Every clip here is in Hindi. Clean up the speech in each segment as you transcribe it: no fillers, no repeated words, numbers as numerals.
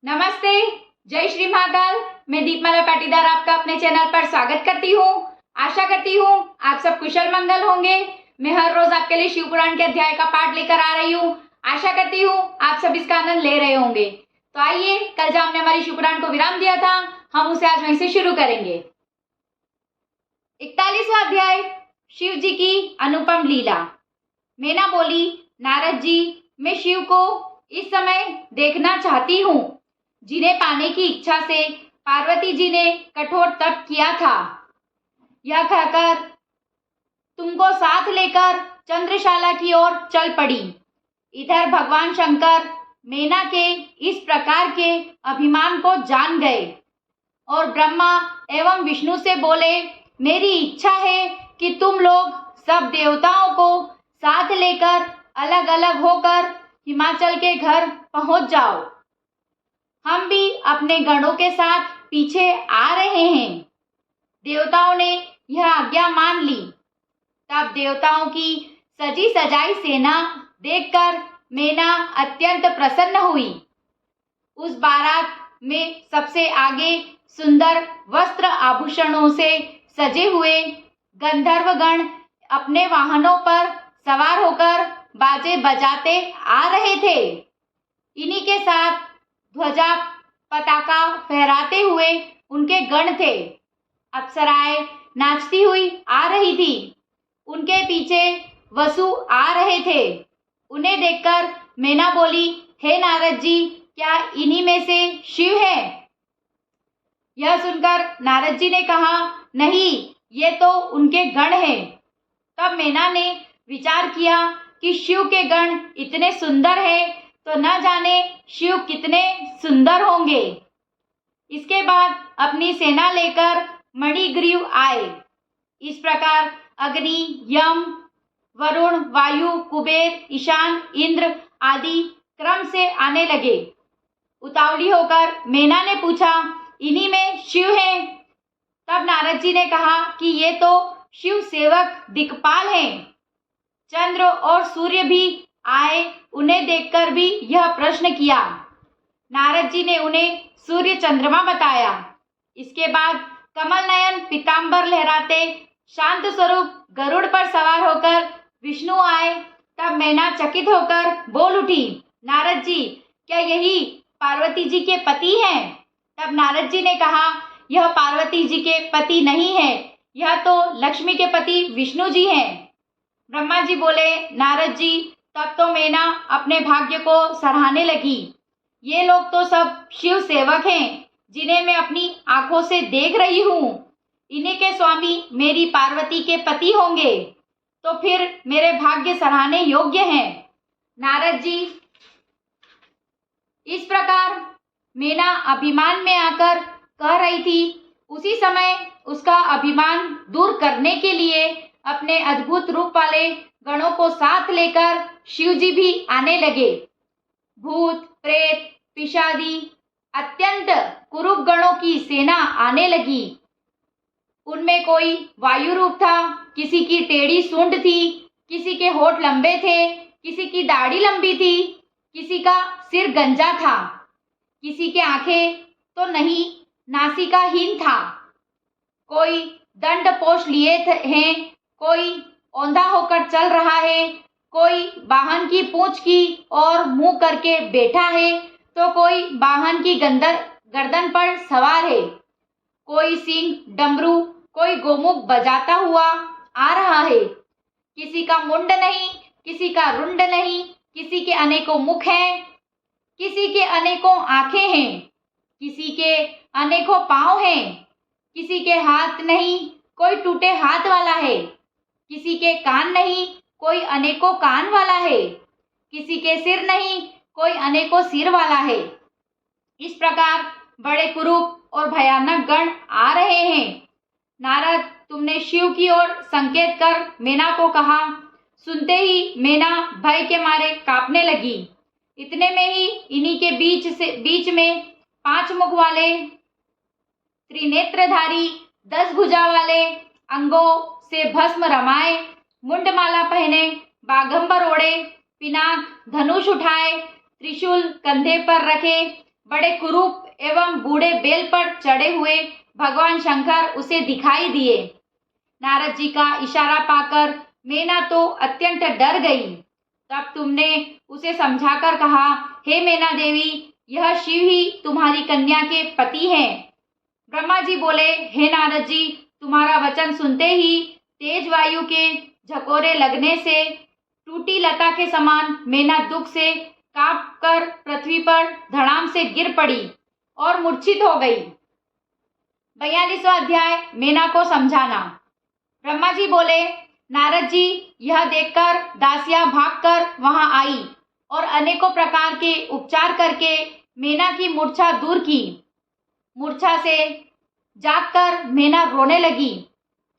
नमस्ते, जय श्री महाकाल। मैं दीपमाला पाटीदार आपका अपने चैनल पर स्वागत करती हूँ। आशा करती हूँ आप सब कुशल मंगल होंगे। मैं हर रोज आपके लिए शिव पुराण के अध्याय का पाठ लेकर आ रही हूँ। आशा करती हूँ आप सब इसका आनंद ले रहे होंगे। तो आइए, कल जहाँ हमने हमारी शिव पुराण को विराम दिया था, हम उसे आज वहीं से शुरू करेंगे। 41वां अध्याय, शिव जी की अनुपम लीला। मैना बोली, नारद जी, मैं शिव को इस समय देखना चाहती हूँ, जिन्हें पाने की इच्छा से पार्वती जी ने कठोर तप किया था। यह कहकर तुमको साथ लेकर चंद्रशाला की ओर चल पड़ी। इधर भगवान शंकर मैना के इस प्रकार के अभिमान को जान गए और ब्रह्मा एवं विष्णु से बोले, मेरी इच्छा है कि तुम लोग सब देवताओं को साथ लेकर अलग अलग होकर हिमाचल के घर पहुंच जाओ। हम भी अपने गणों के साथ पीछे आ रहे हैं। देवताओं ने यह आज्ञा मान ली। तब देवताओं की सजी सजाई सेना देखकर मैना अत्यंत प्रसन्न हुई। उस बारात में सबसे आगे सुंदर वस्त्र आभूषणों से सजे हुए गंधर्वगण अपने वाहनों पर सवार होकर बाजे बजाते आ रहे थे। इन्हीं के साथ ध्वजा पताका फहराते हुए उनके गण थे। अप्सराएं नाचती हुई आ रही थी। उनके पीछे वसु आ रहे थे। उन्हें देखकर मैना बोली, हे नारद जी, क्या इन्हीं में से शिव है? यह सुनकर नारद जी ने कहा, नहीं, ये तो उनके गण हैं। तब मैना ने विचार किया कि शिव के गण इतने सुंदर हैं तो न जाने शिव कितने सुंदर होंगे। इसके बाद अपनी सेना लेकर मणिग्रीव आए। इस प्रकार अग्नि, यम, वरुण, वायु, कुबेर, ईशान, इंद्र आदि क्रम से आने लगे। उतावली होकर मैना ने पूछा, इन्हीं में शिव हैं? तब नारद जी ने कहा कि ये तो शिव सेवक दिक्पाल हैं। चंद्र और सूर्य भी आए। उन्हें देखकर भी यह प्रश्न किया। नारद जी ने उन्हें सूर्य चंद्रमा बताया। इसके बाद कमल नयन पीतांबर लहराते शांत स्वरूप गरुड़ पर सवार होकर विष्णु आए। तब मैना चकित होकर बोल उठी, नारद जी, क्या यही पार्वती जी के पति हैं? तब नारद जी ने कहा, यह पार्वती जी के पति नहीं है, यह तो लक्ष्मी के पति विष्णु जी हैं। ब्रह्मा जी बोले, नारद जी, तब तो मैना अपने भाग्य को सराहने लगी। ये लोग तो सब शिव सेवक हैं, जिन्हें मैं अपनी आंखों से देख रही हूँ। इन्हीं के स्वामी मेरी पार्वती के पति होंगे, तो फिर मेरे भाग्य सराहने योग्य हैं। नारद जी, इस प्रकार मैना अभिमान में आकर कह रही थी। उसी समय उसका अभिमान दूर करने के लिए अपने अद्भुत रूप वाले गणों को साथ लेकर शिव जी भी आने लगे। भूत, प्रेत, पिशादी, अत्यंत कुरूप गणों की सेना आने लगी। उनमें कोई वायु रूप था, किसी की टेढ़ी सूंड थी, किसी के होठ लंबे थे, किसी की दाढ़ी लंबी थी, किसी का सिर गंजा था, किसी के आंखें तो नहीं, नासिकाहीन था। कोई दंड पोष लिए हैं, कोई औंधा होकर चल रहा है, कोई वाहन की पूंछ की और मुंह करके बैठा है, तो कोई वाहन की गर्दन पर सवार है। कोई सिंह, डमरू, कोई गोमुख बजाता हुआ आ रहा है। किसी का मुंड नहीं, किसी का रुंड नहीं, किसी के अनेकों मुख हैं, किसी के अनेकों आंखें हैं, किसी के अनेकों पांव हैं, किसी के हाथ नहीं, कोई टूटे हाथ वाला है, किसी के कान नहीं, कोई अनेकों कान वाला है, किसी के सिर नहीं, कोई अनेकों सिर वाला है। इस प्रकार बड़े कुरूप और भयानक गण आ रहे हैं। नारद, तुमने शिव की ओर संकेत कर मैना को कहा। सुनते ही मैना भय के मारे कांपने लगी। इतने में ही इन्हीं के बीच में 5 मुख वाले, त्रिनेत्रधारी, 10 भुजा वाले, अंगों से भस्म रमाए, मुंडमाला पहने, बागंबर ओढ़े, पिनाक, धनुष उठाए, त्रिशूल कंधे पर रखे, बड़े कुरूप एवं बूढ़े बेल पर चढ़े हुए भगवान शंकर उसे दिखाई दिए। नारद जी का इशारा पाकर मैना तो अत्यंत डर गई। तब तुमने उसे समझाकर कहा, हे मैना देवी, यह शिव ही तुम्हारी कन्या के पति हैं। ब्रह्मा जी बोले, हे नारद जी, तुम्हारा वचन सुनते ही तेज वायु के झकोरे लगने से टूटी लता के समान मैना दुख से कांप कर पृथ्वी पर धड़ाम से गिर पड़ी और मूर्छित हो गई। 42वां अध्याय, मैना को समझाना। ब्रह्मा जी बोले, नारद जी, यह देखकर दासियां भागकर वहां आई और अनेकों प्रकार के उपचार करके मैना की मूर्छा दूर की। मूर्छा से जागकर मैना रोने लगी।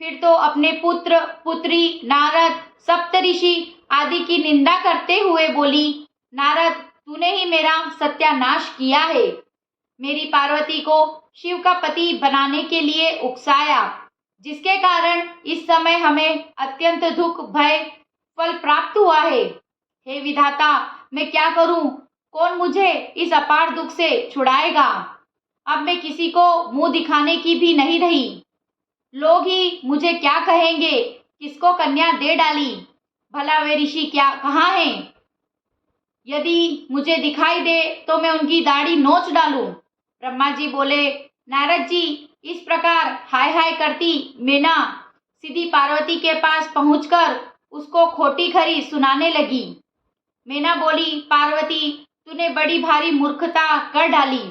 फिर तो अपने पुत्र पुत्री नारद सप्तऋषि आदि की निंदा करते हुए बोली, नारद, तूने ही मेरा सत्यानाश किया है। मेरी पार्वती को शिव का पति बनाने के लिए उकसाया, जिसके कारण इस समय हमें अत्यंत दुख भय फल प्राप्त हुआ है। हे विधाता, मैं क्या करूं? कौन मुझे इस अपार दुख से छुड़ाएगा? अब मैं किसी को मुंह दिखाने की भी नहीं रही। लोग ही मुझे क्या कहेंगे? किसको कन्या दे डाली? भला वे ऋषि क्या कहाँ हैं? यदि मुझे दिखाई दे तो मैं उनकी दाढ़ी नोच डालूं। ब्रह्मा जी बोले, नारद जी, इस प्रकार हाय हाय करती मैना सीधी पार्वती के पास पहुंचकर उसको खोटी खरी सुनाने लगी। मैना बोली, पार्वती, तूने बड़ी भारी मूर्खता कर डाली।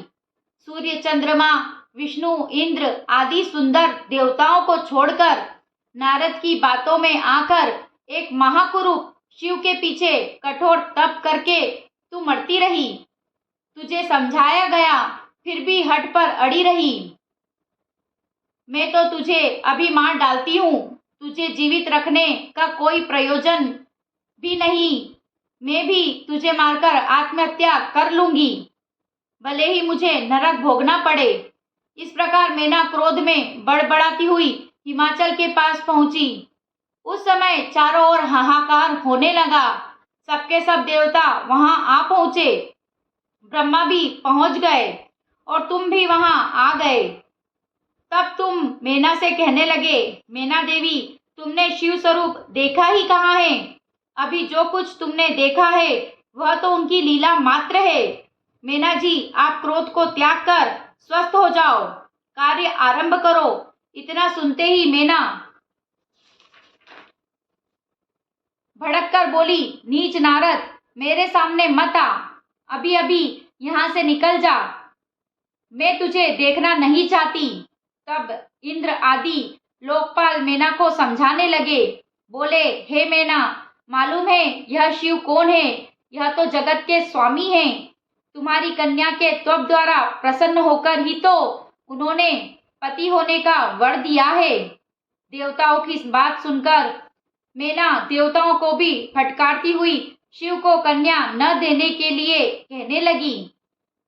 सूर्य, चंद्रमा, विष्णु, इंद्र आदि सुंदर देवताओं को छोड़कर नारद की बातों में आकर एक महाकुरूप शिव के पीछे कठोर तप करके तू मरती रही। तुझे समझाया गया, फिर भी हठ पर अड़ी रही। मैं तो तुझे अभी मार डालती हूँ। तुझे जीवित रखने का कोई प्रयोजन भी नहीं। मैं भी तुझे मारकर आत्महत्या कर लूंगी, भले ही मुझे नरक भोगना पड़े। इस प्रकार मैना क्रोध में बड़बड़ाती हुई हिमाचल के पास पहुंची। उस समय चारों ओर हाहाकार होने लगा। सबके सब देवता वहां आ पहुंचे। ब्रह्मा भी पहुंच गए और तुम भी वहां आ गए। तब तुम मैना से कहने लगे, मैना देवी, तुमने शिव स्वरूप देखा ही कहाँ है? अभी जो कुछ तुमने देखा है वह तो उनकी लीला मात्र है। मैना जी, आप क्रोध को त्याग कर स्वस्थ हो जाओ, कार्य आरंभ करो। इतना सुनते ही मैना भड़क कर बोली, नीच नारद, मेरे सामने मत आ, अभी अभी यहाँ से निकल जा, मैं तुझे देखना नहीं चाहती। तब इंद्र आदि लोकपाल मैना को समझाने लगे। बोले, हे मैना, मालूम है यह शिव कौन है? यह तो जगत के स्वामी हैं। तुम्हारी कन्या के त्वक द्वारा प्रसन्न होकर ही तो उन्होंने पति होने का वर दिया है। देवताओं की इस बात सुनकर मैना देवताओं को भी फटकारती हुई शिव को कन्या न देने के लिए कहने लगी।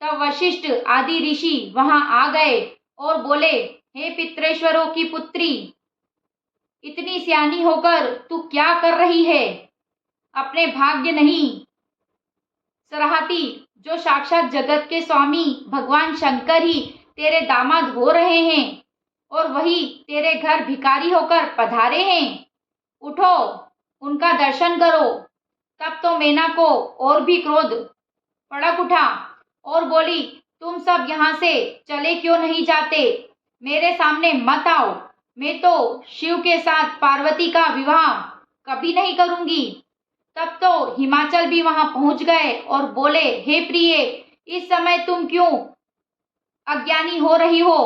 तब वशिष्ठ आदि ऋषि वहां आ गए और बोले, हे पितरेश्वरों की पुत्री, इतनी सियानी होकर तू क्या कर रही है? अपने भाग्य नहीं सराहती, जो साक्षात जगत के स्वामी भगवान शंकर ही तेरे दामाद हो रहे हैं और वही तेरे घर भिखारी होकर पधारे हैं। उठो, उनका दर्शन करो। तब तो मैना को और भी क्रोध भड़क उठा और बोली, तुम सब यहाँ से चले क्यों नहीं जाते? मेरे सामने मत आओ। मैं तो शिव के साथ पार्वती का विवाह कभी नहीं करूंगी। तब तो हिमाचल भी वहां पहुंच गए और बोले, हे प्रिय, इस समय तुम क्यों अज्ञानी हो रही हो?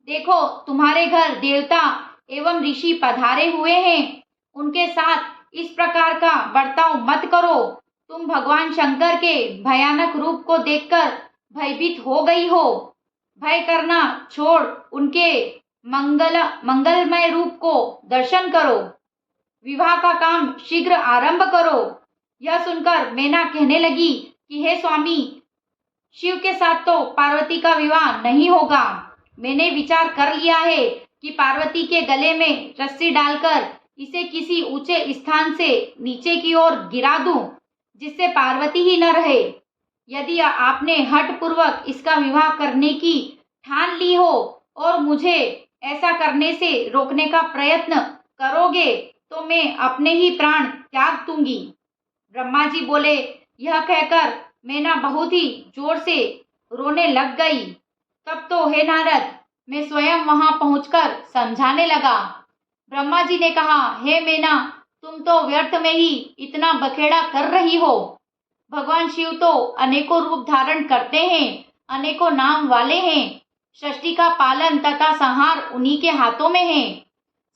देखो, तुम्हारे घर देवता एवं ऋषि पधारे हुए हैं। उनके साथ इस प्रकार का बर्ताव मत करो। तुम भगवान शंकर के भयानक रूप को देखकर भयभीत हो गई हो। भय करना छोड़ उनके मंगलमय रूप को दर्शन करो। विवाह का काम शीघ्र आरंभ करो। यह सुनकर मैना कहने लगी कि हे स्वामी, शिव के साथ तो पार्वती का विवाह नहीं होगा। मैंने विचार कर लिया है कि पार्वती के गले में रस्सी डालकर इसे किसी ऊंचे स्थान से नीचे की ओर गिरा दूं, जिससे पार्वती ही न रहे। यदि आपने हठ पूर्वक इसका विवाह करने की ठान ली हो और मुझे ऐसा करने से रोकने का प्रयत्न करोगे तो मैं अपने ही प्राण त्याग दूंगी। ब्रह्मा जी बोले, यह कहकर मैना बहुत ही जोर से रोने लग गई। तब तो हे नारद, मैं स्वयं वहां पहुंचकर समझाने लगा। ब्रह्मा जी ने कहा, हे मैना, तुम तो व्यर्थ में ही इतना बखेड़ा कर रही हो। भगवान शिव तो अनेकों रूप धारण करते हैं, अनेकों नाम वाले हैं। सृष्टि का पालन तथा संहार उन्हीं के हाथों में है।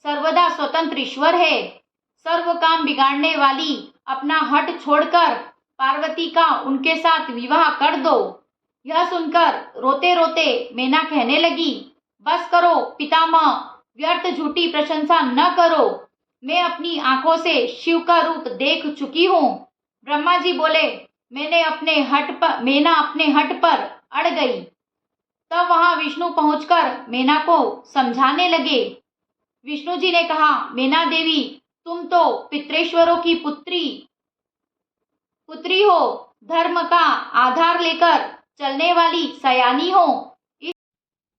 सर्वदा स्वतंत्र ईश्वर है। सर्व काम बिगाड़ने वाली अपना हट छोड़कर पार्वती का उनके साथ विवाह कर दो। यह सुनकर रोते रोते मैना कहने लगी, बस करो पितामह, व्यर्थ झूठी प्रशंसा न करो। मैं अपनी आंखों से शिव का रूप देख चुकी हूँ। ब्रह्मा जी बोले, मैना अपने हट पर अड़ गई। तब वहां विष्णु पहुंचकर मैना को समझाने लगे। विष्णु जी ने कहा, मैना देवी, तुम तो पितरेश्वरों की पुत्री हो, धर्म का आधार लेकर चलने वाली सयानी हो।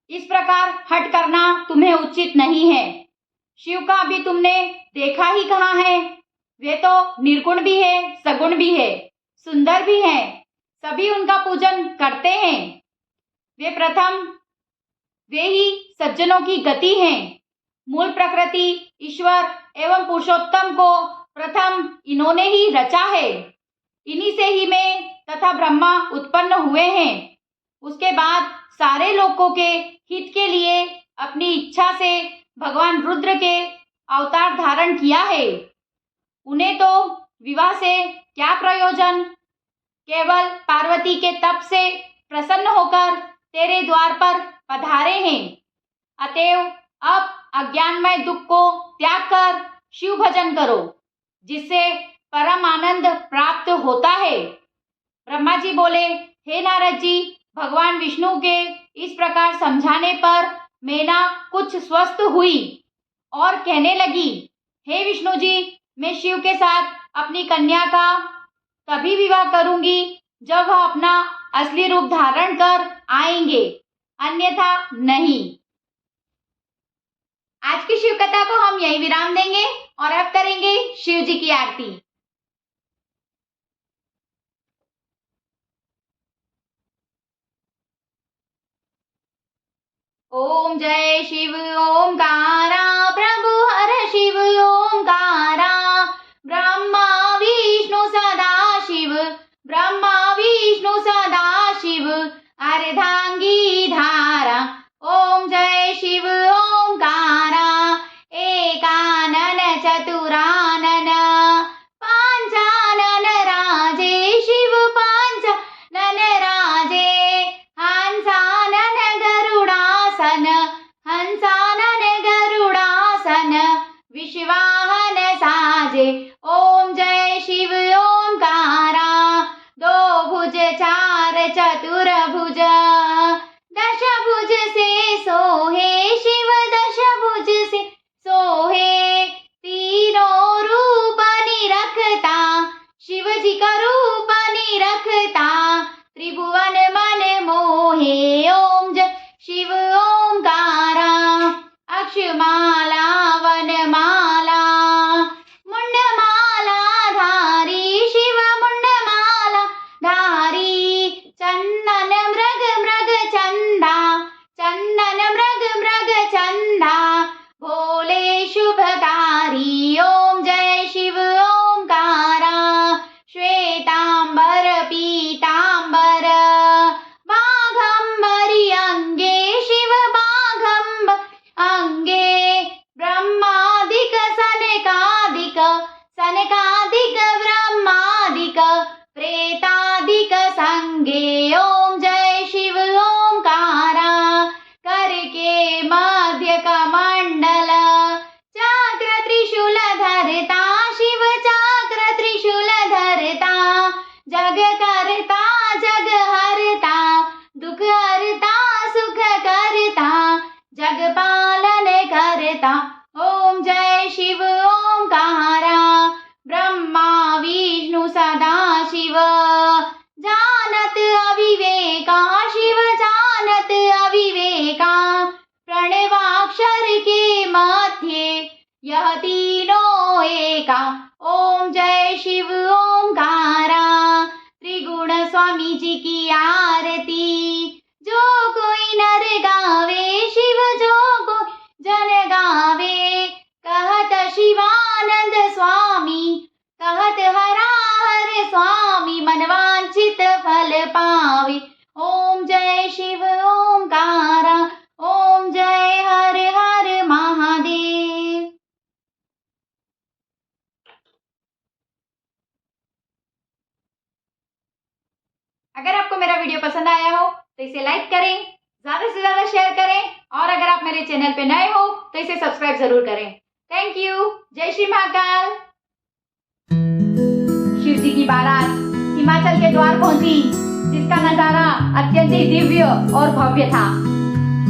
इस प्रकार हट करना तुम्हें उचित नहीं है। शिव का भी तुमने देखा ही कहाँ है। वे तो निर्गुण भी है, सगुण भी है, सुंदर भी है। सभी उनका पूजन करते हैं। वे ही सज्जनों की गति हैं। मूल प्रकृति, ईश्वर एवं पुरुषोत्तम को प्रथम इन्होंने ही रचा है। इन्हीं से ही मैं तथा ब्रह्मा उत्पन्न हुए हैं। उसके बाद सारे लोगों के हित के लिए अपनी इच्छा से भगवान रुद्र के अवतार धारण किया है। उन्हें तो विवाह से क्या प्रयोजन, केवल पार्वती के तप से प्रसन्न होकर तेरे द्वार पर पधारे हैं। अतएव अब अज्ञानमय दुख को त्याग कर शिव भजन करो, जिससे परम आनंद प्राप्त होता है। ब्रह्मा जी बोले, हे नारद जी, भगवान विष्णु के इस प्रकार समझाने पर मैना कुछ स्वस्थ हुई और कहने लगी, हे विष्णु जी, मैं शिव के साथ अपनी कन्या का तभी विवाह करूंगी जब वह अपना असली रूप धारण कर आएंगे, अन्यथा नहीं। आज की शिव कथा को हम यही विराम देंगे और अब करेंगे शिव जी की आरती। ओम जय शिव ओंकारा, प्रभु हर शिव ओंकारा, ब्रह्मा विष्णु सदा शिव, ब्रह्मा विष्णु सदा शिव, अर्धांगी धारा। ओम जय शिव ओंकारा, एकानन चतुरानन, पांचानन राजे शिव, पांचानन राजे, हंसानन गरुडासन, हंसानन गरुडासन, विश्वाहन साजे। ओम जय शिव ओंकारा, दो भुज चार चतुर भुज, दश भुज से सोहे शिव, दश भुज से सोहे, तीनों रूप निरखता, शिव जी का रूप निरखता, त्रिभुवन मन मोहे। ओम जय शिव ओंकारा, अक्षमाला वनमाला, मुंडमाला धारी शिव, मुंडमाला धारी, चंदन मृग मृग का। ओम जय शिव ओंकारा, त्रिगुण स्वामी जी की आरती। जो कोई नर गावे शिव, जो कोई जन गावे, कहत शिवानंद स्वामी, कहत हरा हर स्वामी, मनवांछित फल पावे। ओम जय शिव ओंकारा, ओम जय हर हर महादेव। अगर आपको मेरा वीडियो पसंद आया हो तो इसे लाइक करें, ज्यादा से ज्यादा शेयर करें, और अगर आप मेरे चैनल पे नए हो तो इसे सब्सक्राइब जरूर करें। Thank you. जय श्री महाकाल। शिव जी की बारात हिमाचल के द्वार पहुंची, जिसका नजारा अत्यंत ही दिव्य और भव्य था।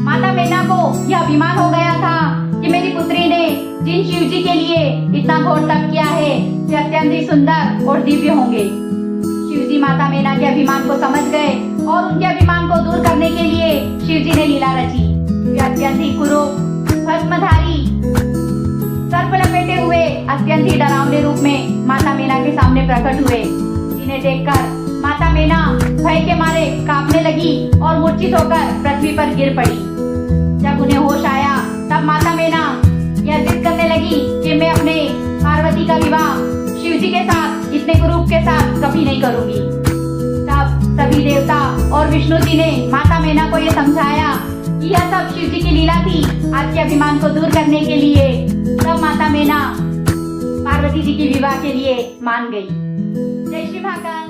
माता मैना को यह अभिमान हो गया था कि मेरी पुत्री ने जिन शिव जी के लिए इतना घोर तप किया है वे अत्यंत ही सुंदर और दिव्य होंगे। शिव जी माता मैना के अभिमान को समझ गए और उनके अभिमान को दूर करने के लिए शिव जी ने लीला रची। वे अत्यंत ही कुरूप, भस्मधारी, सर्प लपेटे हुए अत्यंत ही डरावने रूप में माता मैना के सामने प्रकट हुए, जिन्हें देखकर माता मैना भय के मारे कांपने लगी और मूर्छित होकर पृथ्वी पर गिर पड़ी। जब उन्हें होश आया तब माता मैना यह जिद करने लगी कि मैं अपने पार्वती का विवाह शिव जी के साथ, इतने कुरूप के साथ कभी नहीं करूंगी। तब सभी देवता और विष्णु जी ने माता मैना को यह समझाया कि यह सब शिव जी की लीला थी, आपके अभिमान को दूर करने के लिए। तब माता मैना पार्वती जी की विवाह के लिए मान गई। जय श्री महाकाल।